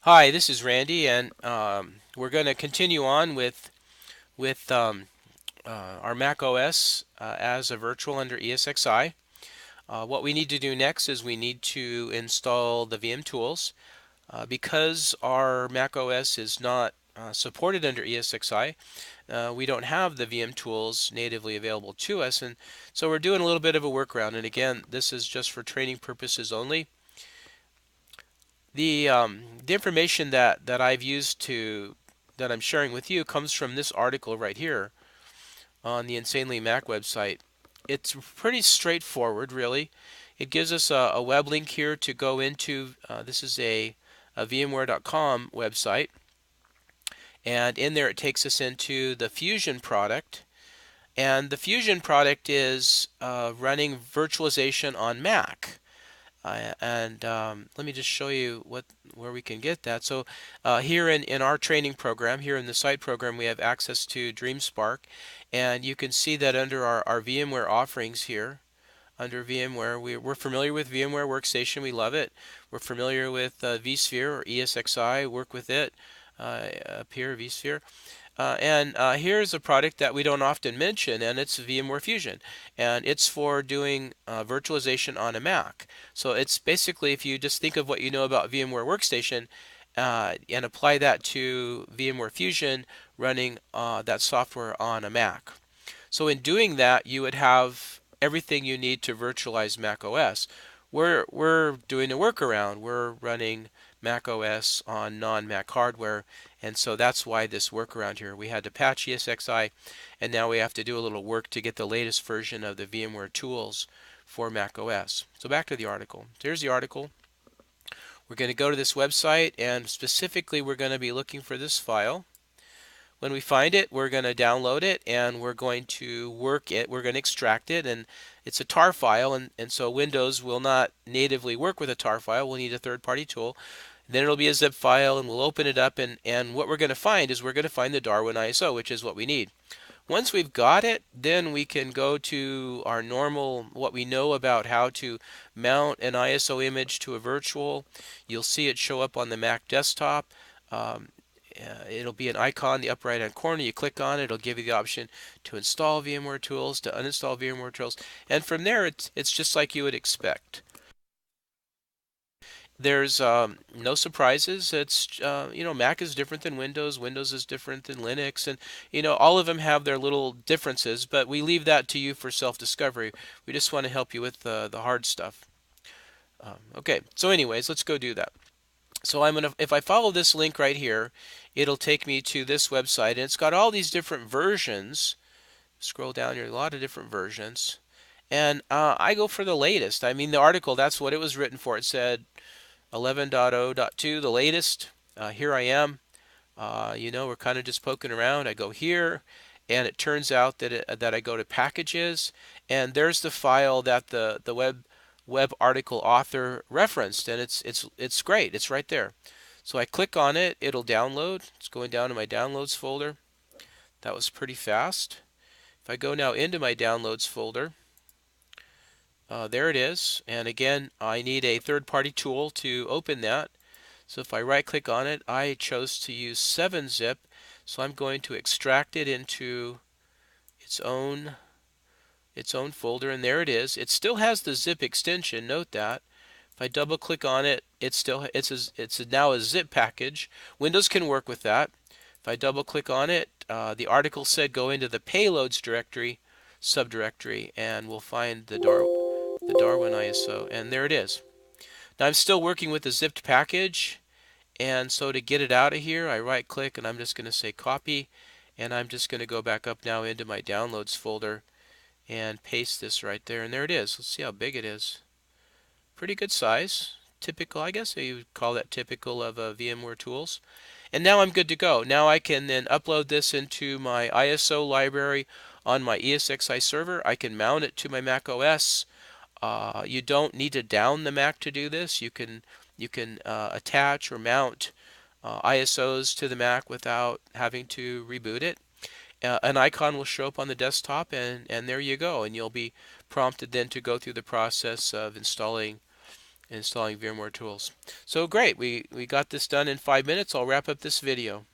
Hi, this is Randy, and we're going to continue on with our Mac OS as a virtual under ESXi. What we need to do next is we need to install the vmtools. Because our Mac OS is not supported under ESXi, we don't have the vmtools natively available to us, and so we're doing a little bit of a workaround. And again, this is just for training purposes only. The information that I've used to that I'm sharing with you comes from this article right here on the Insanely Mac website. It's pretty straightforward, really. It gives us a web link here to go into. This is a VMware.com website, and in there it takes us into the Fusion product. And the Fusion product is running virtualization on Mac. And let me just show you where we can get that. So here in our training program, here in the site program, we have access to DreamSpark, and you can see that under our VMware offerings here, under VMware, we're familiar with VMware Workstation. We love it. We're familiar with vSphere or ESXi. Work with it up here, vSphere. And here's a product that we don't often mention, and it's VMware Fusion. And it's for doing virtualization on a Mac. So it's basically, if you just think of what you know about VMware Workstation and apply that to VMware Fusion running that software on a Mac. So in doing that, you would have everything you need to virtualize Mac OS. We're doing a workaround. We're running Mac OS on non-Mac hardware, and so that's why this workaround here. We had to patch ESXi, and now we have to do a little work to get the latest version of the VMware tools for Mac OS. So back to the article. Here's the article. We're going to go to this website, and specifically we're going to be looking for this file. When we find it, we're going to download it, and we're going to work it. We're going to extract it, and it's a tar file, and so Windows will not natively work with a tar file. We'll need a third-party tool. Then it'll be a zip file, and we'll open it up, and what we're going to find is we're going to find the darwin.iso, which is what we need. Once we've got it, then we can go to our normal, what we know about how to mount an ISO image to a virtual. You'll see it show up on the Mac desktop. Um, It'll be an icon in the upper right hand corner. You click on it, it'll give you the option to install VMware tools, to uninstall VMware tools, and from there it's just like you would expect. There's no surprises. It's Mac is different than Windows. Windows is different than Linux, and all of them have their little differences. But we leave that to you for self-discovery. We just want to help you with the hard stuff. Okay. So, anyways, let's go do that. So if I follow this link right here, it'll take me to this website, and it's got all these different versions. Scroll down here, a lot of different versions. And I go for the latest. I mean, the article, that's what it was written for. It said 11.0.2, the latest. Here I am. We're kind of just poking around. I go here, and it turns out that I go to packages, and there's the file that the web article author referenced, and it's great. It's right there. So I click on it, it'll download. It's going down to my downloads folder. That was pretty fast. If I go now into my downloads folder, there it is. And again, I need a third-party tool to open that. So if I right-click on it, I chose to use 7-zip. So I'm going to extract it into its own folder, and there it is. It still has the zip extension. Note that. If I double-click on it, it's now a zip package. Windows can work with that. If I double-click on it, the article said go into the payloads directory, subdirectory, and we'll find the Darwin ISO, and there it is. Now I'm still working with the zipped package, and so to get it out of here, I right click and I'm just going to say copy, and I'm just going to go back up now into my downloads folder and paste this right there, and there it is. Let's see how big it is. Pretty good size. Typical, I guess you would call that typical of VMware tools. And now I'm good to go. Now I can then upload this into my ISO library on my ESXi server. I can mount it to my Mac OS. You don't need to down the Mac to do this. You can attach or mount ISOs to the Mac without having to reboot it. An icon will show up on the desktop, and there you go. And you'll be prompted then to go through the process of installing installing vmtools. So great, we got this done in 5 minutes. I'll wrap up this video.